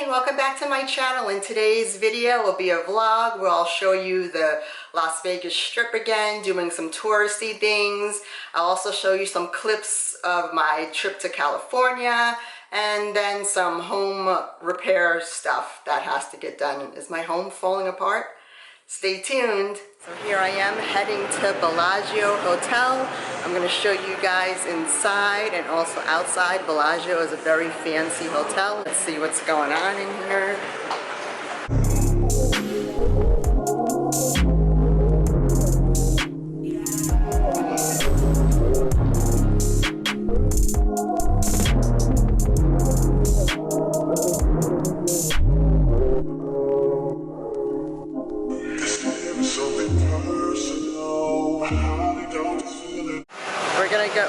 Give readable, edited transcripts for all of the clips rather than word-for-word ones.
and welcome back to my channel. In today's video will be a vlog where I'll show you the Las Vegas Strip again, doing some touristy things. I'll also show you some clips of my trip to California and then some home repair stuff that has to get done. Is my home falling apart? Stay tuned. So here I am heading to Bellagio Hotel. I'm going to show you guys inside and also outside. Bellagio is a very fancy hotel. Let's see what's going on in here.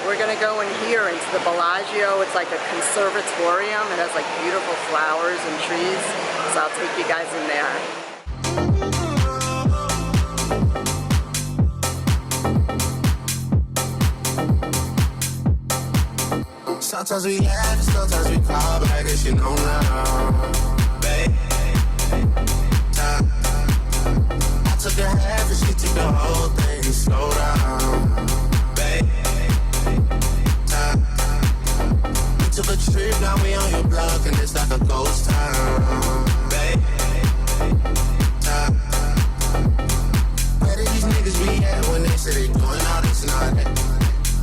We're gonna go in here into the Bellagio. It's like a conservatorium. It has like beautiful flowers and trees. So I'll take you guys in there. Sometimes we laugh, sometimes we call, but I guess you know now, babe. I took a half and she took the whole thing. Slow down, babe. We took a trip, now we on your block and it's like a ghost town, babe. Where did these niggas be at when they say they doing all this and all that?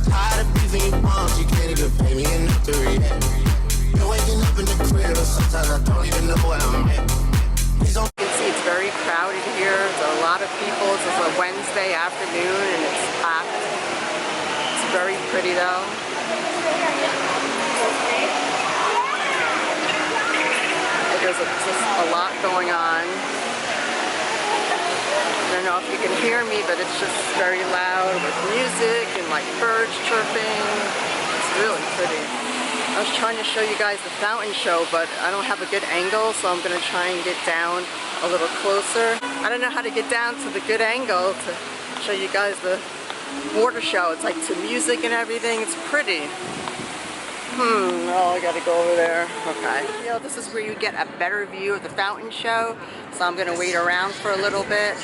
Tired of beefing you bums, you can't even pay me enough to react. You're waking up in the crib, sometimes I don't even know where I'm at. You can see it's very crowded here. There's a lot of people. It's a Wednesday afternoon and it's packed. It's very pretty though. There's just a lot going on. I don't know if you can hear me, but it's just very loud with music and like birds chirping. It's really pretty. I was trying to show you guys the fountain show, but I don't have a good angle, so I'm going to try and get down a little closer. I don't know how to get down to the good angle to show you guys the water show. It's like to music and everything. It's pretty. Oh, I gotta go over there. Okay. You know, this is where you get a better view of the fountain show, so I'm gonna wait around for a little bit.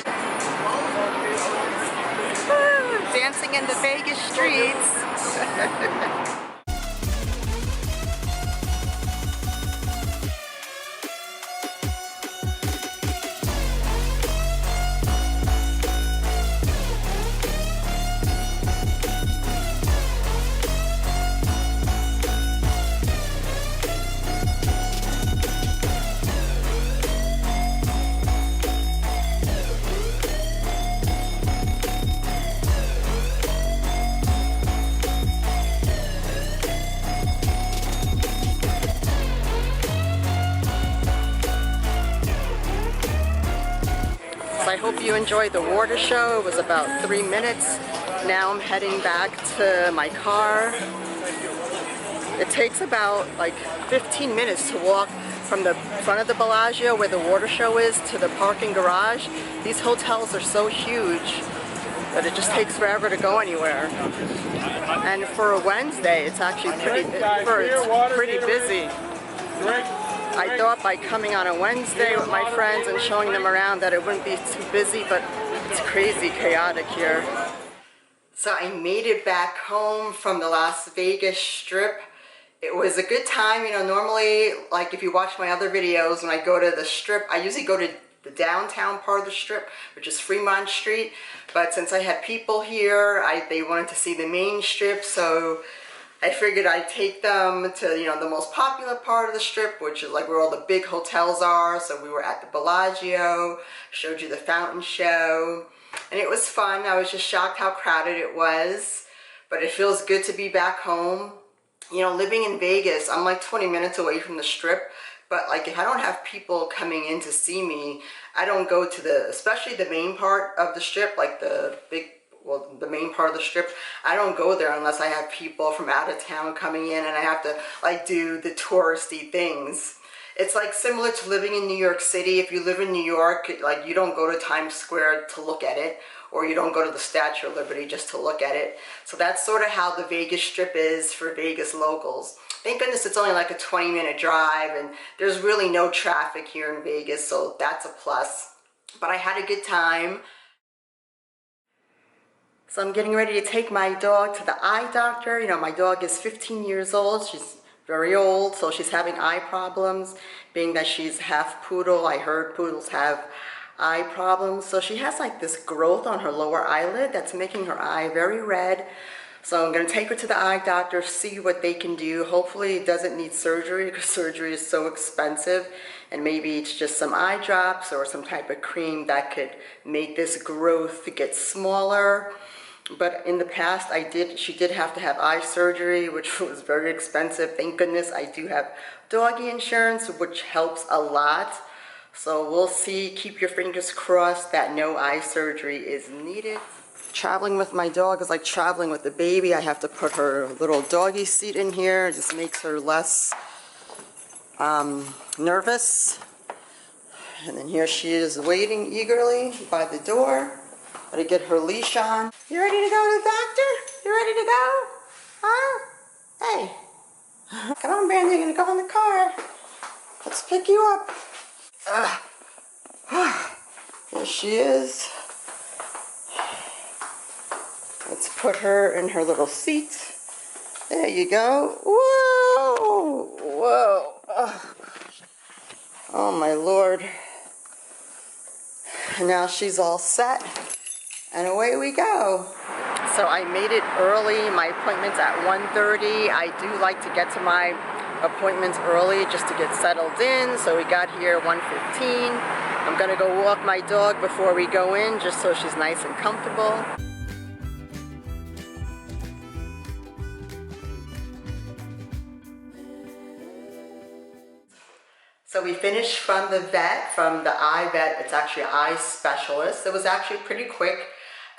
Dancing in the Vegas streets. I hope you enjoyed the water show. It was about 3 minutes. Now I'm heading back to my car. It takes about like 15 minutes to walk from the front of the Bellagio where the water show is to the parking garage. These hotels are so huge that it just takes forever to go anywhere. And for a Wednesday, it's actually pretty busy. I thought by coming on a Wednesday with my friends and showing them around that it wouldn't be too busy, but it's crazy chaotic here. So I made it back home from the Las Vegas Strip. It was a good time. You know, normally, like if you watch my other videos, when I go to the Strip, I usually go to the downtown part of the Strip, which is Fremont Street. But since I had people here, they wanted to see the main Strip, so I figured I'd take them to, you know, the most popular part of the Strip, which is like where all the big hotels are. So we were at the Bellagio, showed you the fountain show, and it was fun. I was just shocked how crowded it was, but it feels good to be back home. You know, living in Vegas, I'm like 20 minutes away from the Strip, but like if I don't have people coming in to see me, I don't go to especially the main part of the Strip, like the main part of the Strip. I don't go there unless I have people from out of town coming in and I have to like do the touristy things. It's like similar to living in New York City. If you live in New York, like you don't go to Times Square to look at it, or you don't go to the Statue of Liberty just to look at it. So that's sort of how the Vegas Strip is for Vegas locals. Thank goodness it's only like a 20-minute drive, and there's really no traffic here in Vegas, so that's a plus. But I had a good time. So I'm getting ready to take my dog to the eye doctor. You know, my dog is 15 years old. She's very old, so she's having eye problems. Being that she's half poodle, I heard poodles have eye problems. So she has like this growth on her lower eyelid that's making her eye very red. So I'm going to take her to the eye doctor, see what they can do. Hopefully it doesn't need surgery, because surgery is so expensive. And maybe it's just some eye drops or some type of cream that could make this growth get smaller. But in the past, she did have to have eye surgery, which was very expensive. Thank goodness I do have doggy insurance, which helps a lot. So we'll see. Keep your fingers crossed that no eye surgery is needed. Traveling with my dog is like traveling with a baby. I have to put her little doggy seat in here. It just makes her less nervous. And then here she is waiting eagerly by the door. Gotta get her leash on. You ready to go to the doctor? You ready to go? Huh? Hey. Come on, Brandy, you're gonna go in the car. Let's pick you up. There she is. Let's put her in her little seat. There you go. Whoa! Whoa! Oh my Lord. Now she's all set. And away we go. So I made it early. My appointment's at 1:30. I do like to get to my appointments early just to get settled in. So we got here 1:15. I'm gonna go walk my dog before we go in, just so she's nice and comfortable. So we finished from the vet, from the eye vet. It's actually an eye specialist. It was actually pretty quick.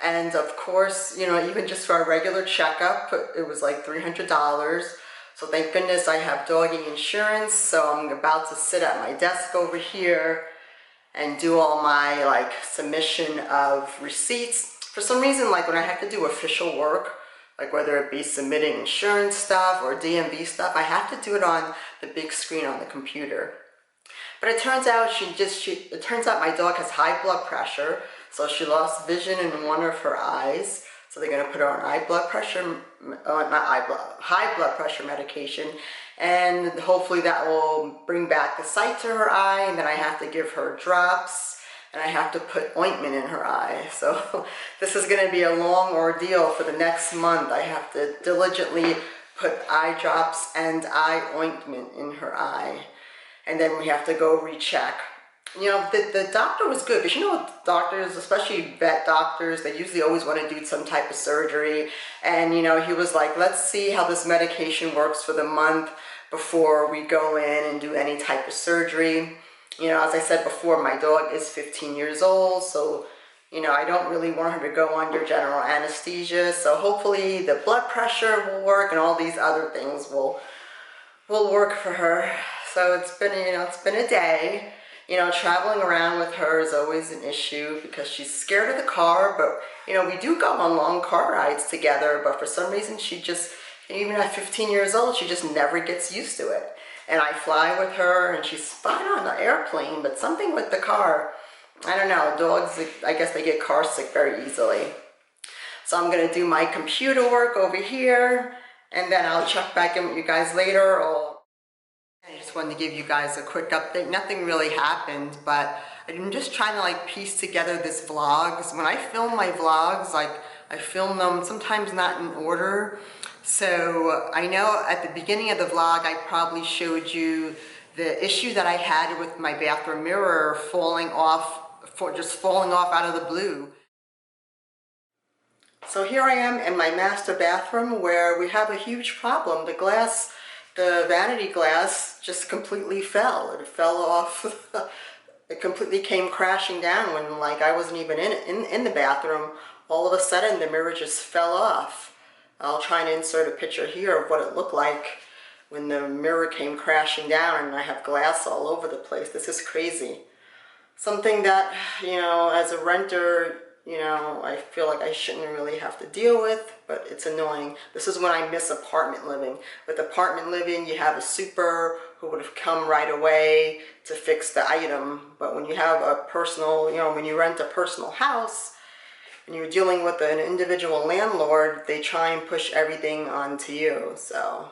And of course, you know, even just for a regular checkup, it was like $300. So thank goodness I have doggy insurance. So I'm about to sit at my desk over here and do all my like submission of receipts. For some reason, like when I have to do official work, like whether it be submitting insurance stuff or DMV stuff, I have to do it on the big screen on the computer. But it turns out it turns out my dog has high blood pressure, so she lost vision in one of her eyes. So they're gonna put her on high blood pressure medication, and hopefully that will bring back the sight to her eye. And then I have to give her drops, and I have to put ointment in her eye. So this is gonna be a long ordeal for the next month. I have to diligently put eye drops and eye ointment in her eye. And then we have to go recheck. You know, the doctor was good, because you know doctors, especially vet doctors, they usually always want to do some type of surgery. And you know, he was like, let's see how this medication works for the month before we go in and do any type of surgery. You know, as I said before, my dog is 15 years old, so you know, I don't really want her to go under general anesthesia. So hopefully the blood pressure will work and all these other things will work for her. So it's been, you know, it's been a day. You know, traveling around with her is always an issue because she's scared of the car, but you know, we do go on long car rides together, but for some reason she just, even at 15 years old, she just never gets used to it. And I fly with her and she's fine on the airplane, but something with the car, I don't know, dogs, I guess they get car sick very easily. So I'm gonna do my computer work over here, and then I'll check back in with you guys later. I just wanted to give you guys a quick update. Nothing really happened, but I'm just trying to like piece together this vlog. When I film my vlogs, like I film them sometimes not in order. So I know at the beginning of the vlog, I probably showed you the issue that I had with my bathroom mirror falling off, just falling off out of the blue. So here I am in my master bathroom where we have a huge problem. The glass, the vanity glass just completely fell. It fell off. It completely came crashing down when like I wasn't even in the bathroom. All of a sudden the mirror just fell off. I'll try and insert a picture here of what it looked like when the mirror came crashing down, and I have glass all over the place. This is crazy. Something that, you know, as a renter, you know, I feel like I shouldn't really have to deal with, but it's annoying. This is when I miss apartment living. With apartment living, you have a super who would have come right away to fix the item. But when you have a personal, you know, when you rent a personal house and you're dealing with an individual landlord, they try and push everything onto you. So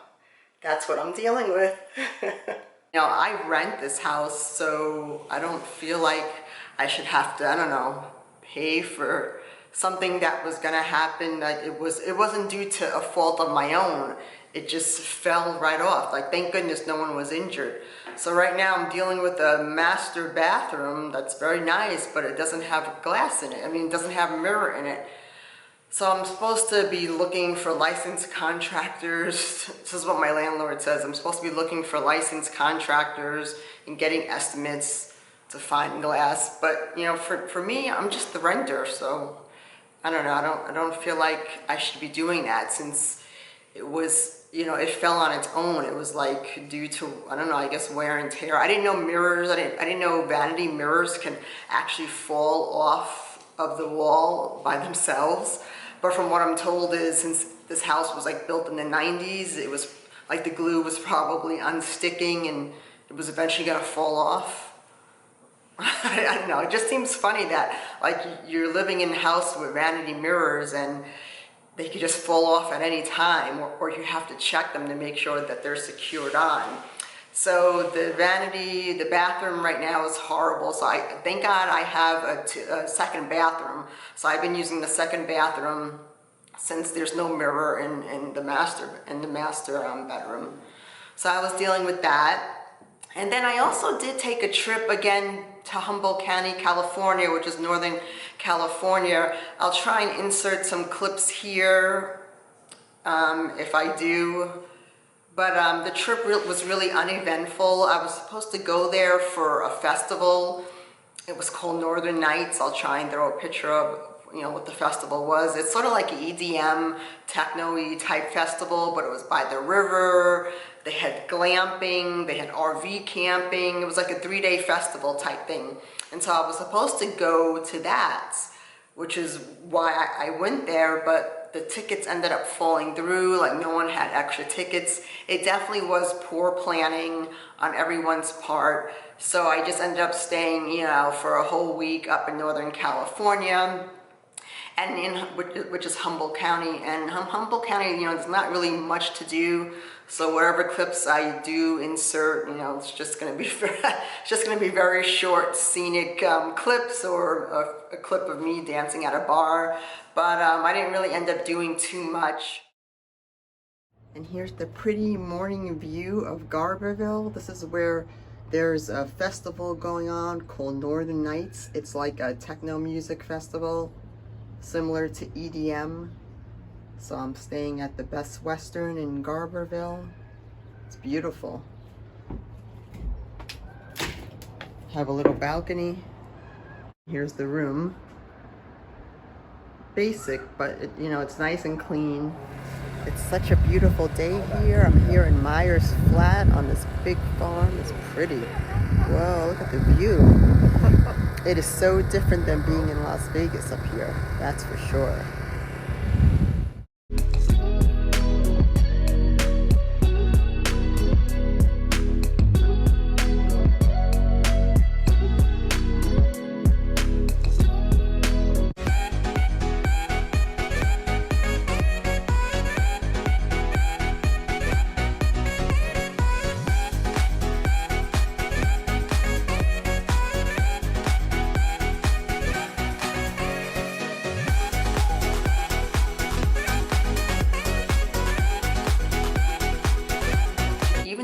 that's what I'm dealing with. You know, I rent this house, so I don't feel like I should have to, I don't know, pay for something that was gonna happen. Like it wasn't due to a fault of my own. It just fell right off. Like, thank goodness no one was injured. So right now I'm dealing with a master bathroom that's very nice, but it doesn't have glass in it. I mean, it doesn't have a mirror in it. So I'm supposed to be looking for licensed contractors. This is what my landlord says. I'm supposed to be looking for licensed contractors and getting estimates to find glass. But you know, for me, I'm just the renter. So I don't know. I don't feel like I should be doing that, since it was, you know, it fell on its own. It was like due to, I don't know, I guess wear and tear. I didn't know mirrors. I didn't know vanity mirrors can actually fall off of the wall by themselves. But from what I'm told is, since this house was like built in the 90s, it was like the glue was probably unsticking and it was eventually gonna fall off. I don't know, it just seems funny that like you're living in a house with vanity mirrors and they could just fall off at any time, or you have to check them to make sure that they're secured on. So the bathroom right now is horrible. So thank God I have a second bathroom. So I've been using the second bathroom since there's no mirror in the master bedroom. So I was dealing with that. And then I also did take a trip again to Humboldt County, California, which is Northern California. I'll try and insert some clips here if I do. But the trip was really uneventful. I was supposed to go there for a festival. It was called Northern Nights. I'll try and throw a picture of, you know, what the festival was. It's sort of like an EDM, techno-y type festival, but it was by the river. They had glamping, they had RV camping. It was like a 3-day festival type thing. And so I was supposed to go to that, which is why I went there, but the tickets ended up falling through. Like, no one had extra tickets. It definitely was poor planning on everyone's part. So I just ended up staying, you know, for a whole week up in Northern California, and which is Humboldt County. And Humboldt County, you know, there's not really much to do. So whatever clips I do insert, you know, it's just going to be very short, scenic clips, or a clip of me dancing at a bar. But I didn't really end up doing too much. And here's the pretty morning view of Garberville. This is where there's a festival going on called Northern Nights. It's like a techno music festival, similar to EDM. So I'm staying at the Best Western in Garberville. It's beautiful. Have a little balcony. Here's the room. Basic, but you know, it's nice and clean. It's such a beautiful day here. I'm here in Myers Flat on this big farm. It's pretty. Whoa, look at the view. It is so different than being in Las Vegas up here, that's for sure.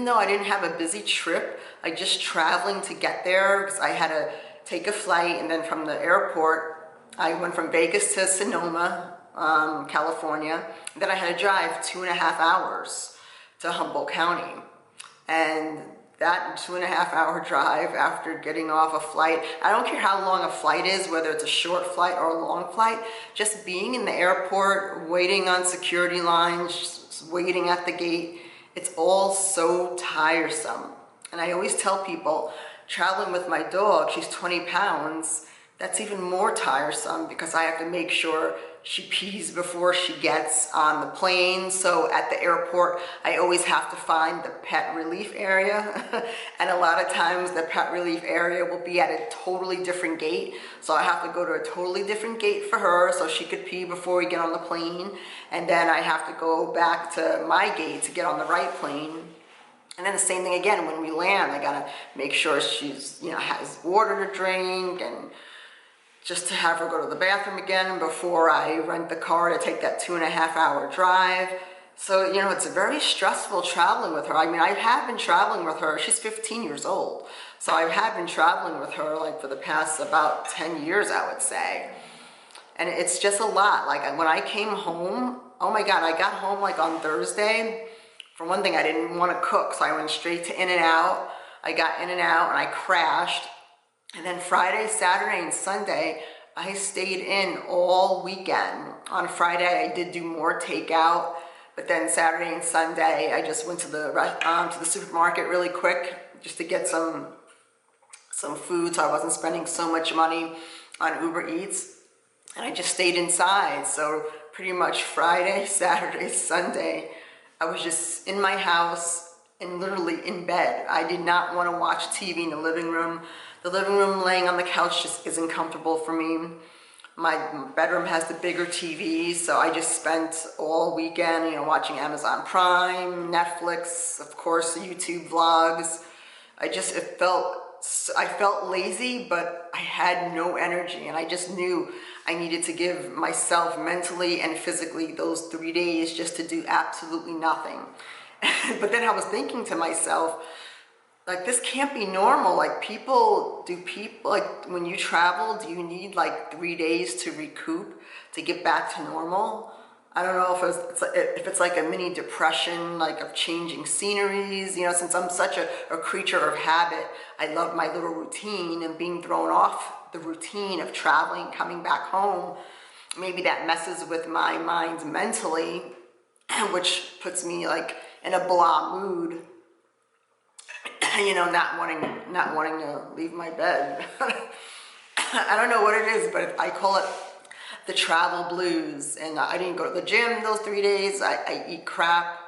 Though I didn't have a busy trip, like just traveling to get there, because I had to take a flight, and then from the airport I went from Vegas to Sonoma, California. Then I had to drive 2.5 hours to Humboldt County, and that 2.5 hour drive after getting off a flight, I don't care how long a flight is, whether it's a short flight or a long flight, just being in the airport, waiting on security lines, waiting at the gate, it's all so tiresome. And I always tell people, traveling with my dog, she's 20 pounds, That's even more tiresome because I have to make sure she pees before she gets on the plane. So at the airport, I always have to find the pet relief area. And a lot of times the pet relief area will be at a totally different gate. So I have to go to a totally different gate for her so she could pee before we get on the plane. And then I have to go back to my gate to get on the right plane. And then the same thing again, when we land, I gotta make sure she's, has water to drink, and just to have her go to the bathroom again before I rent the car to take that 2.5-hour drive. So, it's very stressful traveling with her. I mean, I have been traveling with her. She's 15 years old. So I have been traveling with her like for the past about 10 years, I would say. And it's just a lot. Like when I came home, oh my God, I got home like on Thursday. For one thing, I didn't want to cook, so I went straight to In-N-Out. I got In-N-Out and I crashed. And then Friday, Saturday, and Sunday, I stayed in all weekend. On Friday, I did do more takeout, but then Saturday and Sunday, I just went to the supermarket really quick just to get some food, so I wasn't spending so much money on Uber Eats. And I just stayed inside. So pretty much Friday, Saturday, Sunday, I was just in my house and literally in bed. I did not want to watch TV in the living room. The living room laying on the couch just isn't comfortable for me. My bedroom has the bigger TV, so I just spent all weekend, watching Amazon Prime, Netflix, of course, YouTube vlogs. I felt lazy, but I had no energy, and I just knew I needed to give myself mentally and physically those 3 days just to do absolutely nothing. But then I was thinking to myself, like, this can't be normal. Like, like, when you travel, do you need like 3 days to recoup, to get back to normal? I don't know if it's like a mini depression, like of changing sceneries. Since I'm such a creature of habit, I love my little routine, and being thrown off the routine of traveling, coming back home, maybe that messes with my mind mentally, which puts me like in a blah mood. Not wanting to leave my bed. I don't know what it is, but I call it the travel blues. And I didn't go to the gym those 3 days. I eat crap.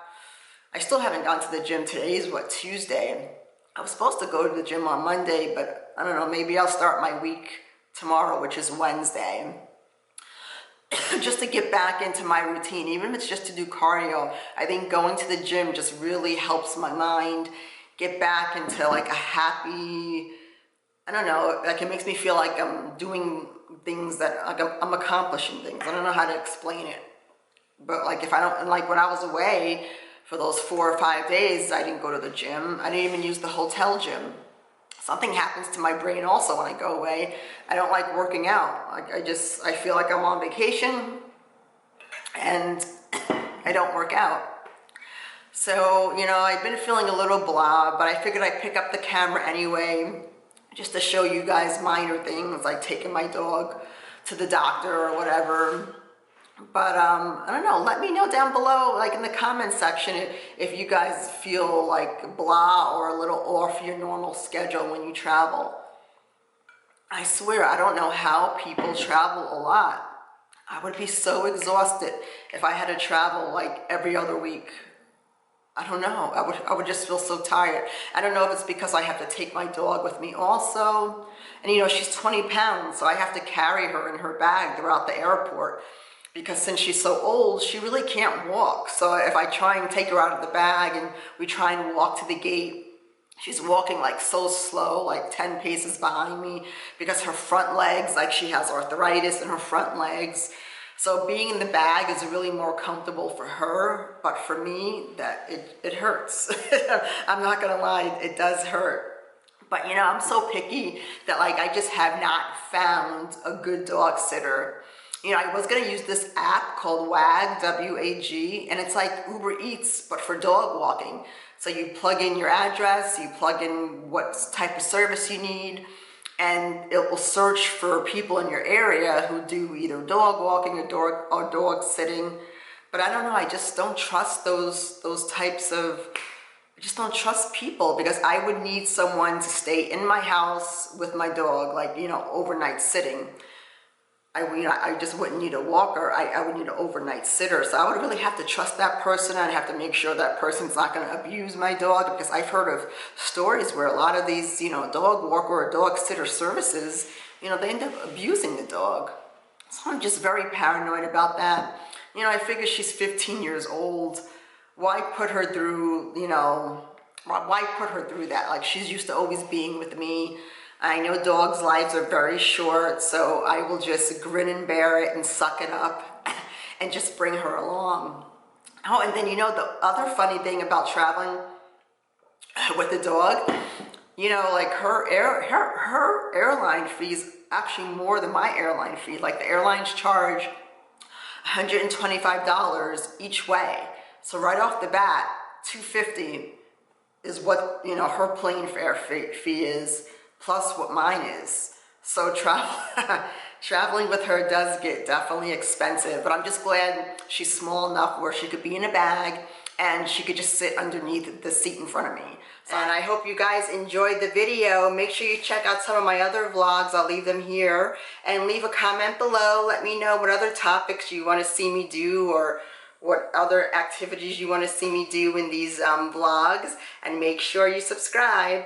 I still haven't gone to the gym. Today is Tuesday. I was supposed to go to the gym on Monday, but I don't know, maybe I'll start my week tomorrow, which is Wednesday. Just to get back into my routine, even if it's just to do cardio. I think going to the gym just really helps my mind get back into like a happy, I don't know, like it makes me feel like I'm doing things that, like I'm accomplishing things. I don't know how to explain it. But like if I don't, like when I was away for those 4 or 5 days, I didn't go to the gym. I didn't even use the hotel gym. Something happens to my brain also when I go away. I don't like working out. Like I feel like I'm on vacation and I don't work out. So, I've been feeling a little blah, but I figured I'd pick up the camera anyway, just to show you guys minor things, like taking my dog to the doctor or whatever. But, I don't know, let me know down below, like in the comment section, if you guys feel like blah or a little off your normal schedule when you travel. I swear, I don't know how people travel a lot. I would be so exhausted if I had to travel like every other week. I don't know, I would just feel so tired. I don't know if it's because I have to take my dog with me also. And she's 20 pounds, so I have to carry her in her bag throughout the airport. Because since she's so old, she really can't walk. So if I try and take her out of the bag and we try and walk to the gate, she's walking like so slow, like 10 paces behind me, because her front legs, like she has arthritis in her front legs. So being in the bag is really more comfortable for her, but for me, it hurts. I'm not gonna lie, it does hurt. But I'm so picky that like I just have not found a good dog sitter. I was gonna use this app called WAG, W-A-G, and it's like Uber Eats, but for dog walking. So you plug in your address, you plug in what type of service you need, and it will search for people in your area who do either dog walking or dog sitting. But I don't know, I just don't trust those types of I just don't trust people, because I would need someone to stay in my house with my dog, like, you know, overnight sitting. I just wouldn't need a walker. I would need an overnight sitter. So I would really have to trust that person. I'd have to make sure that person's not going to abuse my dog, because I've heard of stories where a lot of these, you know, dog walker or dog sitter services, you know, they end up abusing the dog. So I'm just very paranoid about that. You know, I figure she's 15 years old. Why put her through, you know, why put her through that? Like, she's used to always being with me. I know dogs' lives are very short, so I will just grin and bear it and suck it up and just bring her along. Oh, and then, you know, the other funny thing about traveling with the dog, you know, like her airline fee is actually more than my airline fee. Like, the airlines charge $125 each way. So right off the bat, $250 is what, you know, her plane fare fee is, plus what mine is. So traveling with her does get definitely expensive, but I'm just glad she's small enough where she could be in a bag and she could just sit underneath the seat in front of me. And I hope you guys enjoyed the video. Make sure you check out some of my other vlogs. I'll leave them here. And leave a comment below. Let me know what other topics you want to see me do, or what other activities you want to see me do in these vlogs. And make sure you subscribe.